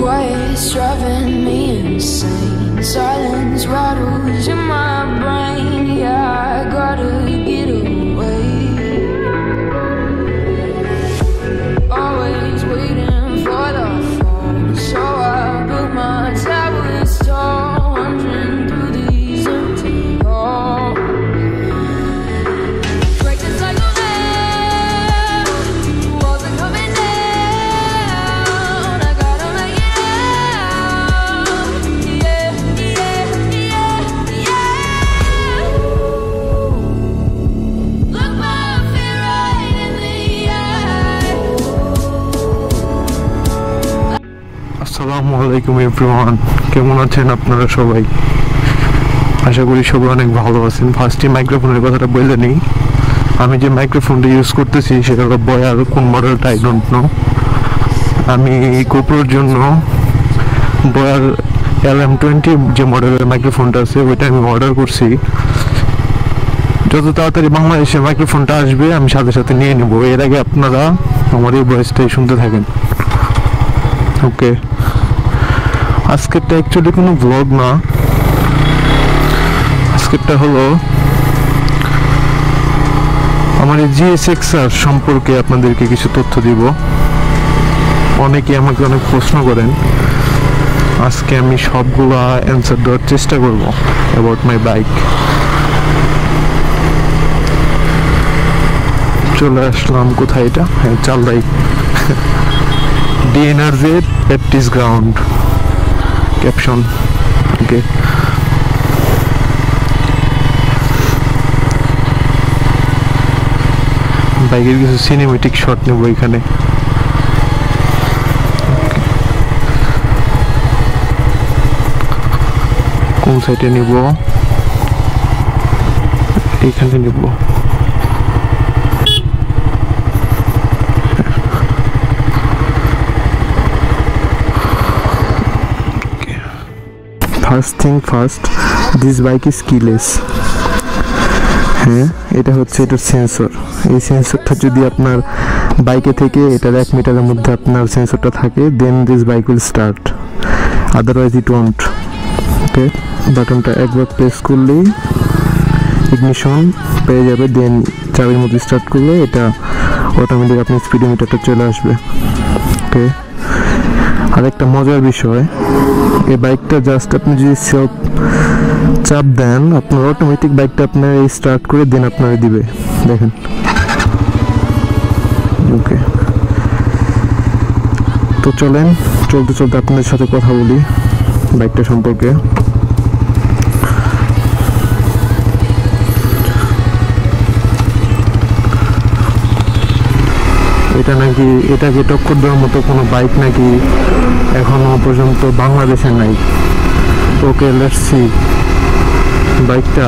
Quiet's driving me insane. Silence rattles in my brain. Yeah, I gotta get away. Always waiting for the fall, so I built my towers tall, wandering through these empty halls. Break the cycle now, walls are coming down. I gotta make it out. Yeah, yeah, yeah, yeah. Look my fear right in the eye. আসসালামু আলাইকুম everyone, কেমন আছেন আপনারা সবাই? আশা করি সবাই অনেক ভালো আছেন। ফার্স্টে মাইক্রোফোনের কথাটা বলে নিই। আমি যে মাইক্রোফোনটা ইউজ করতেছি সেটা হলো বয়ার, কোন মডেলটা আই ডোন্ট নো। আমি গোপ্রোর জন্য বয়ার LM20 যে মডেলের মাইক্রোফোনটা আছে ওইটা আমি অর্ডার করছি। যত তাড়াতাড়ি বাংলাদেশে মাইক্রোফোনটা আসবে আমি সাথে সাথে নিয়ে নেব। এর আগে আপনারা আমার এই ভয়েসটাই শুনতে থাকেন। ওকে, আজকেরটা অ্যাকচুয়ালি কোনো ব্লগ না, আজকেরটা হলো আমার এই GSX-R সম্পর্কে আপনাদেরকে কিছু তথ্য দিব। অনেকে আমাকে অনেক প্রশ্ন করেন, আজকে আমি সবগুলা অ্যান্সার দেওয়ার চেষ্টা করব অ্যাবাউট মাই বাইক। চলে আসলাম কোথায়, এটা হ্যাঁ চালদাই DNRZ প্র্যাকটিস গ্রাউন্ড ক্যাপশন। ওকে, বাইকের কিছু সিনেমেটিক শট নেব এখানে। কোন সাইডে নেব? এখানে নেব। First thing first, this bike is keyless. হ্যাঁ, এটা হচ্ছে এটার সেন্সর। এই সেন্সরটা যদি আপনার বাইকে থেকে এটার 1 মিটারের মধ্যে আপনার সেন্সরটা থাকে, then this bike will start, otherwise it won't. Okay, বাটনটা একবার প্রেস করলেই ইগনিশন পেয়ে যাবে, দেন চাবির মধ্যে স্টার্ট করলে এটা অটোমেটিক আপনার স্পিডোমিটারটা চলে আসবে। ওকে, আর একটা মজার বিষয়, এই বাইকটা জাস্ট আপনি যদি সেলফ চাপ দেন আপনার অটোমেটিক বাইকটা আপনার স্টার্ট করে দেন আপনার দিবে, দেখেন। ওকে, তো চলেন চলতে চলতে আপনাদের সাথে কথা বলি বাইকটা সম্পর্কে। এটা নাকি, এটাকে টক্কর দেওয়ার মতো কোনো বাইক নাকি এখনো পর্যন্ত বাংলাদেশে নাই। ওকে, লেটস সি বাইকটা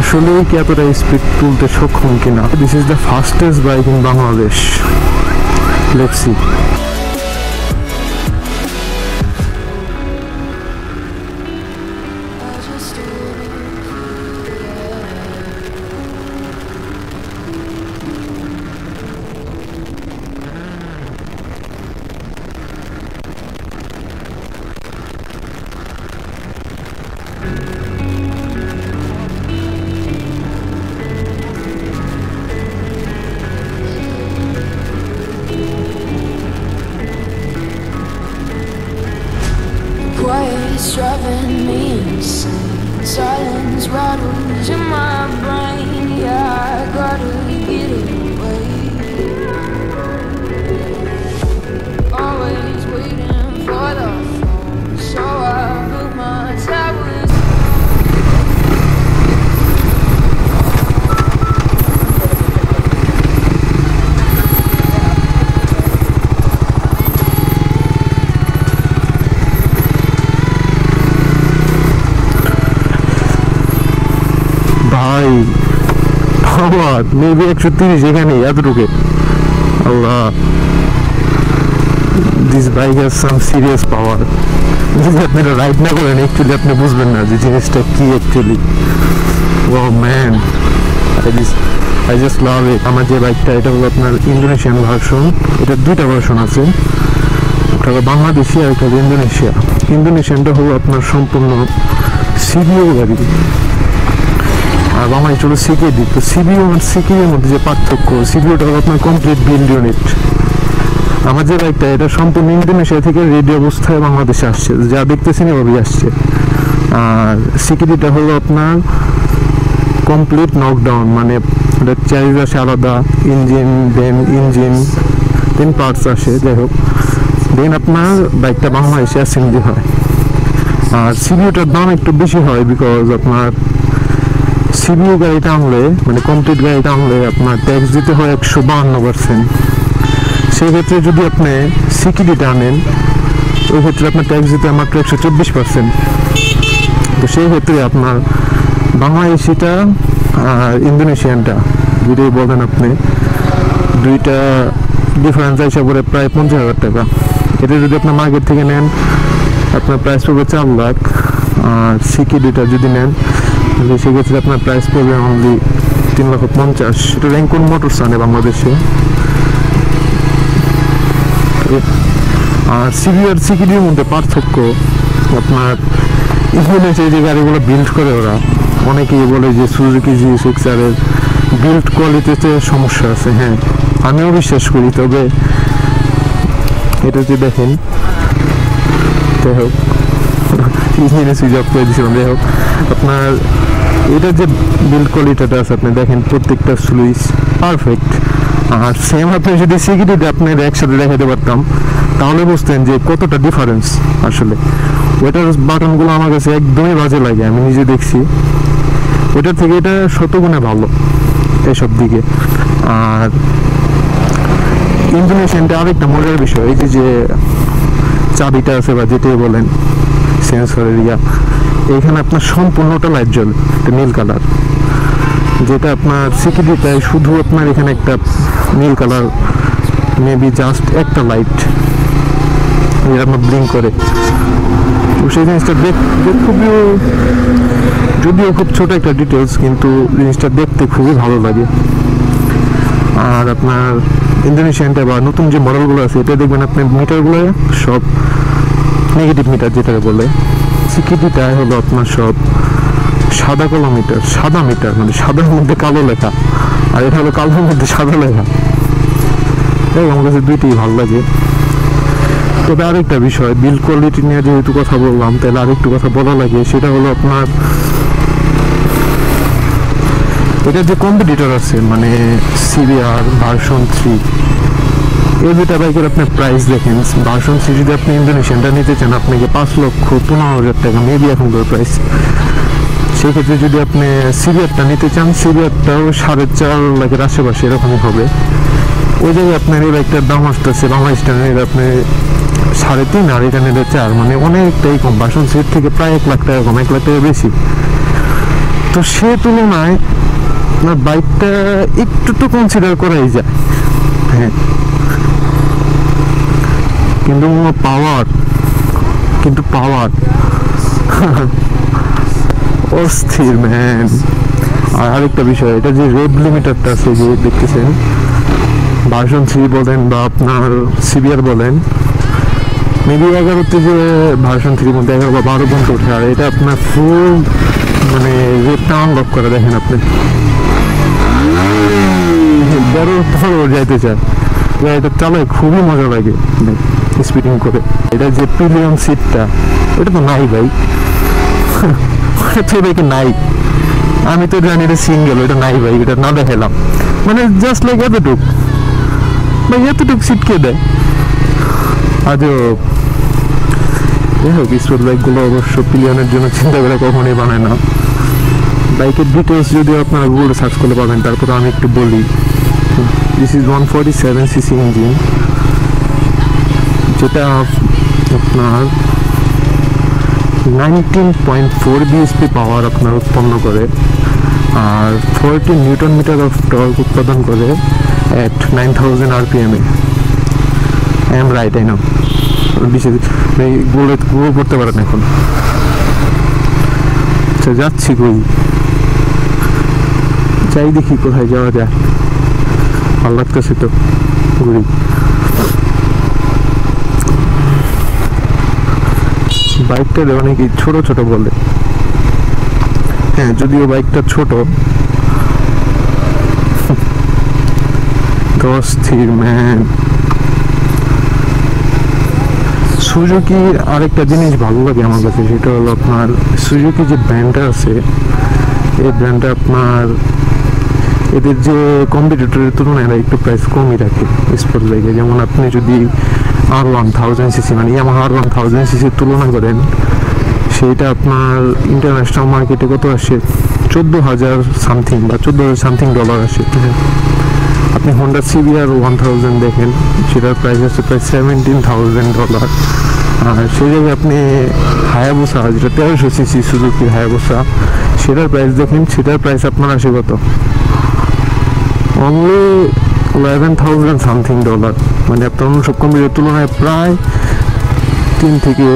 আসলেই কি এতটা স্পিড তুলতে সক্ষম কিনা। This is the fastest bike in Bangladesh. Let's see. Quiet's driving me insane. Silence rattles in my brain. Yeah, I gotta get away. Always waiting for the fall, so I built my towers. ভাই আবার maybe 130 এখানে এতটুকু। Allah, this bike has some serious power. যদি আপনারা ride না করেন actually আপনি বুঝবেন না যে জিনিসটা কি actually. Oh man, I just love it. আমার যে বাইকটা, এটা হলো আপনার ইন্দোনেশিয়ান ভার্সন। এটার দুইটা ভার্সন আছে, একটা হলো আপনার 150 cc, একটা হলো 250 cc। 150 cc এটা হলো আপনার একটা হলো বাংলাদেশি আর একটা হলো ইন্দোনেশিয়া। ইন্দোনেশিয়ানটা হলো আপনার সম্পূর্ণ সিবিও গাড়ি, আর বাংলাদেশ হলো সিকেডি। তো সিবিও আর সিকেডির মধ্যে যে পার্থক্য, সিবিওটা হলো আপনার কমপ্লিট বিল্ড ইউনিট। আমার যে বাইকটা এটা সম্পূর্ণ ইন্দোনেশিয়া থেকে রেডি অবস্থায় বাংলাদেশে আসছে, যা দেখতেছেন এভাবেই আসছে। আর সিকেডিটা হলো আপনার কমপ্লিট নকডাউন, মানে ওটা চার্জ আসে আলাদা, ইঞ্জিন পার্টস আসে, যাই হোক দেন আপনার বাইকটা বাংলাদেশে অ্যাসেম্বলি হয়। আর সিবিওটার দাম একটু বেশি হয়, বিকজ আপনার সিবিও গাড়িটা আনলে মানে কমপ্লিট গাড়িটা আনলে আপনার ট্যাক্স দিতে হয় 152%। সেক্ষেত্রে যদি আপনি সিকিডিটা আনেন ওই ক্ষেত্রে আপনার ট্যাক্স দিতে হয় মাত্র 124%। তো সেই ক্ষেত্রে আপনার বাংলাদেশিটা আর ইন্দোনেশিয়ানটা দুটোই বলেন আপনি, দুইটা ডিফারেন্স হিসাব করে প্রায় 50,000 টাকা। এটা যদি আপনার মার্কেট থেকে নেন আপনার প্রাইস পড়বে 4 লাখ। আর সিকিডিটা যদি নেন তাহলে সেক্ষেত্রে আপনার প্রাইস পড়বে অনলি 3,50,000। এটা র্যাঙ্কন মোটরস আনে বাংলাদেশে। আর সিবি আর সিকিডির মধ্যে পার্থক্য আপনার ইন্দোনেশিয়া যে গাড়িগুলো বিল্ড করে ওরা, অনেকেই বলে যে সুজুকি GSX-R এর বিল্ড কোয়ালিটিতে সমস্যা আছে। হ্যাঁ, আমিও বিশ্বাস করি, তবে এটা যে দেখেন, যাই হোক ইঞ্জিনে সুইচ অফ করে দিয়েছিলাম। যাই হোক আপনার এটা যে বিল্ড কোয়ালিটিটা আছে আপনি দেখেন, প্রত্যেকটা সুইচ পারফেক্ট। আর সেম আপনি যদি সিকিডিটা আপনার একসাথে দেখাতে পারতাম তাহলে বুঝতেন যে কতটা ডিফারেন্স। আসলে ওইটার বাটনগুলো আমার কাছে একদমই বাজে লাগে, আমি নিজে দেখছি। ওইটার থেকে এটা শতগুণে ভালো এসব দিকে। আর ইন্দোনেশিয়ানটা আরেকটা মজার বিষয়, এই যে চাবিটা আছে বা যেটাই বলেন সেন্সরের এইখানে আপনার সম্পূর্ণটা লাইট জ্বলে, একটা নীল কালার। যেটা আপনার সিকিডিটায় শুধু আপনার এখানে একটা নীল কালার, মেবি জাস্ট একটা লাইট যেটা আপনার ব্লিঙ্ক করে। তো সেই জিনিসটা খুবই, যদিও খুব ছোট একটা ডিটেলস, কিন্তু জিনিসটা দেখতে খুবই ভালো লাগে। আর আপনার ইন্দোনেশিয়ানটা বা নতুন যে মডেলগুলো আছে এটা দেখবেন আপনি মিটারগুলো সব নেগেটিভ মিটার যেটা বলে। সিকিডিটা হলো আপনার সব সাদা কালো মিটার, সাদা মিটার মানে সাদার মধ্যে কালো লেখা, আর এটা হলো কালোর মধ্যে সাদা লেখা। আমার কাছে দুইটাই ভালো লাগে। তবে আরেকটা বিষয়, বিল্ড কোয়ালিটি নিয়ে যেহেতু কথা বললাম তাহলে আরেকটু কথা বলা লাগে, সেটা হলো আপনার এটা যে কম্পিটিটর আছে মানে CBR ভার্সন 3, এই দুটা বাইকের আপনার প্রাইস দেখেন। ভার্সন 3 যদি আপনি ইন্দোনেশিয়ানটা নিতে চান আপনাকে 5,15,000 টাকা মেবি এখনকার প্রাইস। সেক্ষেত্রে যদি আপনি CBR-টা নিতে চান, CBR-টাও 4.5 লাখের আশেপাশে এরকমই হবে। ওই জায়গায় আপনার এই বাইকটার দাম আসতেছে বাংলাদেশ টাকায় আপনি 3.5, আর এটা নিলে 4, মানে অনেকটাই কম। ভার্সন 3 থেকে প্রায় 1 লাখ টাকা কম, 1 লাখ টাকা বেশি। তো সে তুলনায় আপনার বাইকটা একটু তো কনসিডার করাই যায়। হ্যাঁ, কিন্তু পাওয়ার অস্থির ম্যান। আর আরেকটা বিষয়, এটা যে রেড লিমিটারটা আছে যে দেখতেছেন, ভার্সন 3 বলেন বা আপনার CBR বলেন, মেবি 11তে যে ভার্সন 3 মধ্যে 11 বা 12 ঘন্টা ওঠে। আর এটা আপনার ফুল মানে রেটটা আনলক করে দেখেন আপনি, বড় যাইতে চায়। এটা চালায় খুবই মজা লাগে স্পিডিং করে। এটা যে প্রিমিয়াম সিটটা ওটা তো নাই ভাই, ওটা নাই। আমি তো জানি এটা সিঙ্গেল, ওটা নাই ভাই, এটা না দেখালাম। মানে জাস্ট লাইক এতটুক ভাই, এতটুক সিট কে দেয় আজও। যাই হোক, স্পোর্ট বাইকগুলো অবশ্য পিলিয়নের জন্য চিন্তা করে কখনোই বানায় না। বাইকের ডিটেলস যদিও আপনারা গুগলে সার্চ করলে পাবেন, তারপর আমি একটু বলি। দিস ইজ 147cc ইঞ্জিন, যেটা আপনার 19.4 bhp পাওয়ার আপনার উৎপন্ন করে, আর 40 নিউটন মিটার অফ টর্ক উৎপাদন করে at 9000 RPM A. I am right, I know. বিশেষ গুগল করতে পারেন এখন। আচ্ছা, যাচ্ছি কই, যাই দেখি কোথায় যাওয়া যায়। ভালো লাগতেছে তো ঘুরি। বাইকটা অনেকে ছোট ছোট বলে। হ্যাঁ, যদিও বাইকটা ছোট, অস্থির ম্যান। সুজুকির আরেকটা জিনিস ভালো লাগে আমার কাছে, সেটা হলো আপনার সুজুকি যে ব্র্যান্ডটা আছে, এই ব্র্যান্ডটা আপনার এদের যে কম্পিটিটরের তুলনায় একটু প্রাইস কমই রাখে স্পোর্টস বাইকে। যেমন আপনি যদি R1000cc মানে ইয়ামাহা R1000cc তুলনা করেন, সেইটা আপনার ইন্টারন্যাশনাল মার্কেটে কত আসে, 14,000 সামথিং বা $14,000 আসে। আপনি হোন্ডা CBR 1000 দেখেন, সেটার প্রাইস আছে প্রায় $17,000। আর সেই জায়গায় আপনি হায়াবুসা, যেটা 1300cc সুজুকির হায়াবুসা, সেটার প্রাইস দেখেন, সেটার প্রাইস আপনার আসে কত, অনলি $11,000 সামথিং। মানে আপনার অন্য সব কোম্পানির তুলনায় প্রায় $3,000 থেকে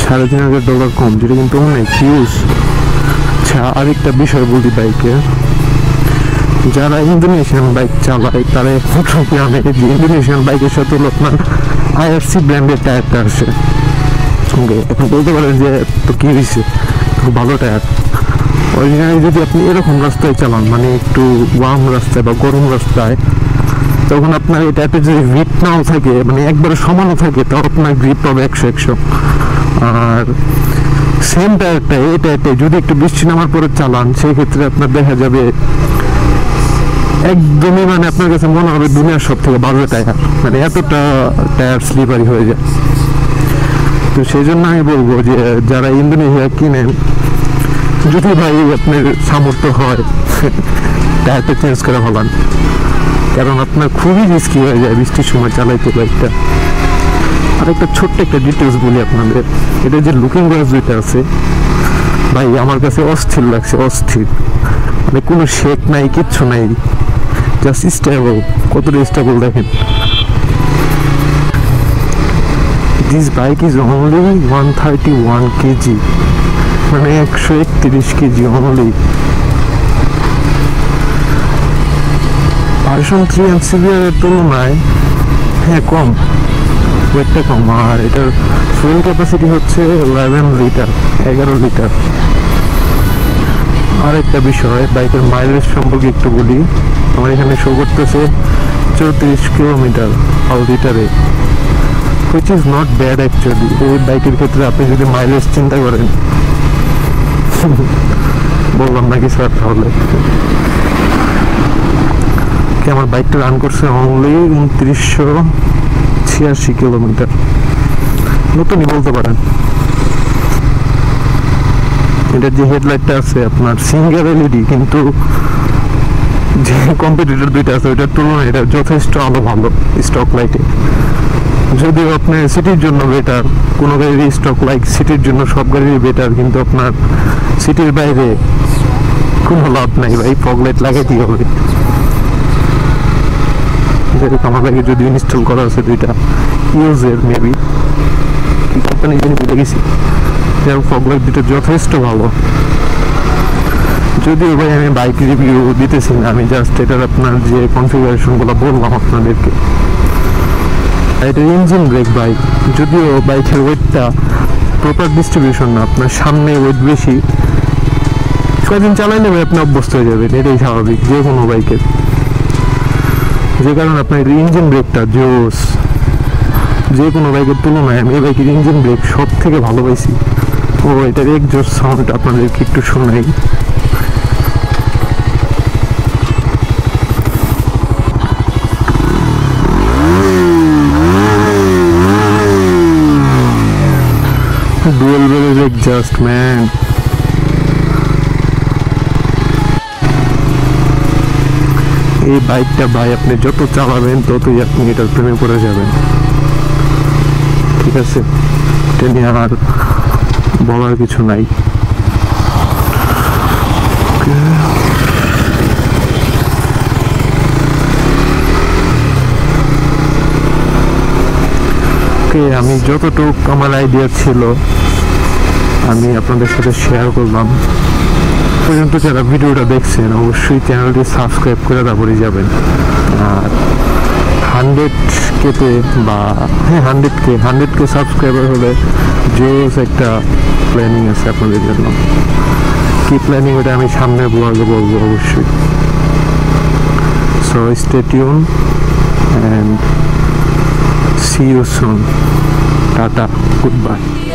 $3,500 কম, যেটা কিন্তু অনেক হিউজ। আচ্ছা, আরেকটা বিষয় বলি বাইকে, যারা ইন্দোনেশিয়ান বাইক চালায় তারা একমাত্র জানে যে ইন্দোনেশিয়ান বাইকের সাথে হলো আপনার IRC ব্র্যান্ডের টায়ারটা আসে। এখন বলতে পারেন যে তো কি হয়েছে, খুব ভালো টায়ার। অরিজিনালি যদি আপনি এরকম রাস্তায় চালান, মানে একটু ওয়ার্ম রাস্তায় বা গরম রাস্তায়, তখন আপনার এই টায়ারটা যদি গ্রিপ নাও থাকে, মানে একবারে সমানও থাকে, তাও আপনার গ্রিপ পাবে 100। আর সেম টায়ারটা, এই টায়ারটা যদি একটু বৃষ্টি নামার পরে চালান, সেই ক্ষেত্রে আপনার দেখা যাবে একদমই, মানে আপনার কাছে মনে হবে দুনিয়ার সব থেকে ভালো টায়ার, মানে এতটা টায়ার স্লিপারি হয়ে যায়। তো সেই জন্য আমি বলবো যে যারা ইন্দোনেশিয়া কিনেন, যদি ভাই আপনার সামর্থ্য হয় টায়ারটা চেঞ্জ করে ফেলান, কারণ আপনার খুবই রিস্কি হয়ে যায় বৃষ্টির সময় চালাইতে বাইকটা। আর একটা ছোট্ট একটা ডিটেলস বলি আপনাদের, এটা যে লুকিং গ্লাস যেটা আছে ভাই, আমার কাছে অস্থির লাগছে, অস্থির। মানে কোনো শেক নাই, কিচ্ছু নাই, জাস্ট স্টেবল। কতটা স্টেবল দেখেন। This bike is only 131 KG, মানে 131 KG only. Version 3 and CBR এর তুলনায় হ্যাঁ কম, ওয়েটটা কম। আর এটার ফুয়েল ক্যাপাসিটি হচ্ছে 11 লিটার, 11 লিটার। আর একটা বিষয়, বাইকের মাইলেজ সম্পর্কে একটু বলি। আমার এখানে শো করতেছে 34 কিলোমিটার পার লিটারে, which is not bad actually. এই বাইকের ক্ষেত্রে আপনি যদি মাইলেজ চিন্তা করেন, বললাম নাকি স্যার, তাহলে আমার বাইকটা রান করছে অনলি 2986 কিলোমিটার, নতুনই বলতে পারেন। এটার যে হেডলাইটটা আছে আপনার সিঙ্গেল LED, কিন্তু যে কম্পিটিটর দুইটা আছে ওইটার তুলনায় এটা যথেষ্ট আলো ভালো স্টক লাইটে। যদিও আপনার সিটির জন্য বেটার, কোনো গাড়ির স্টক লাইট সিটির জন্য সব গাড়িরই বেটার, কিন্তু আপনার সিটির বাইরে কোনো লাভ নাই ভাই, ফগ লাইট লাগাইতেই হবে। যেরকম আমার বাইকে যদিও ইনস্টল করা আছে দুইটা ইউজের, মেবি কি কোম্পানি জানি ভুলে গেছি, ফগ লাইট দুটো যথেষ্ট ভালো। যদিও ভাই আমি বাইক রিভিউ দিতেছি না, আমি জাস্ট এটার আপনার যে কনফিগারেশনগুলো বললাম আপনাদেরকে। এটা ইঞ্জিন ব্রেক বাইক, যদিও বাইকের ওয়েটটা প্রপার ডিস্ট্রিবিউশন না, আপনার সামনে ওয়েট বেশি, কয়েকদিন চালাইলে ভাই আপনি অভ্যস্ত হয়ে যাবেন, এটাই স্বাভাবিক যে কোনো বাইকের। যে কারণে আপনার ইঞ্জিন ব্রেকটা জোস, যে কোনো বাইকের তুলনায় আমি এই বাইকের ইঞ্জিন ব্রেক সব থেকে ভালো পাইছি। ও এটার এক জোস সাউন্ড আপনাদেরকে একটু শোনাই। ডুয়েল বেলের এক্সজস্ট ম্যান। এই বাইকটা ভাই আপনি যত চালাবেন ততই আপনি এটার প্রেমে পড়ে যাবেন, ঠিক আছে? এটা নিয়ে আর বলার কিছু নাই। আমি যতটুকু আমার আইডিয়া ছিল আমি আপনাদের সাথে শেয়ার করলাম। পর্যন্ত যারা ভিডিওটা দেখছেন অবশ্যই চ্যানেলটি সাবস্ক্রাইব করে তারপরে যাবেন। আর 100K-তে বা হ্যাঁ 100K সাবস্ক্রাইবার হলে জোস একটা প্ল্যানিং আছে আপনাদের জন্য। কি প্ল্যানিং ওটা আমি সামনে ব্লগে বলবো অবশ্যই। So stay tune and see you soon. Tata, goodbye.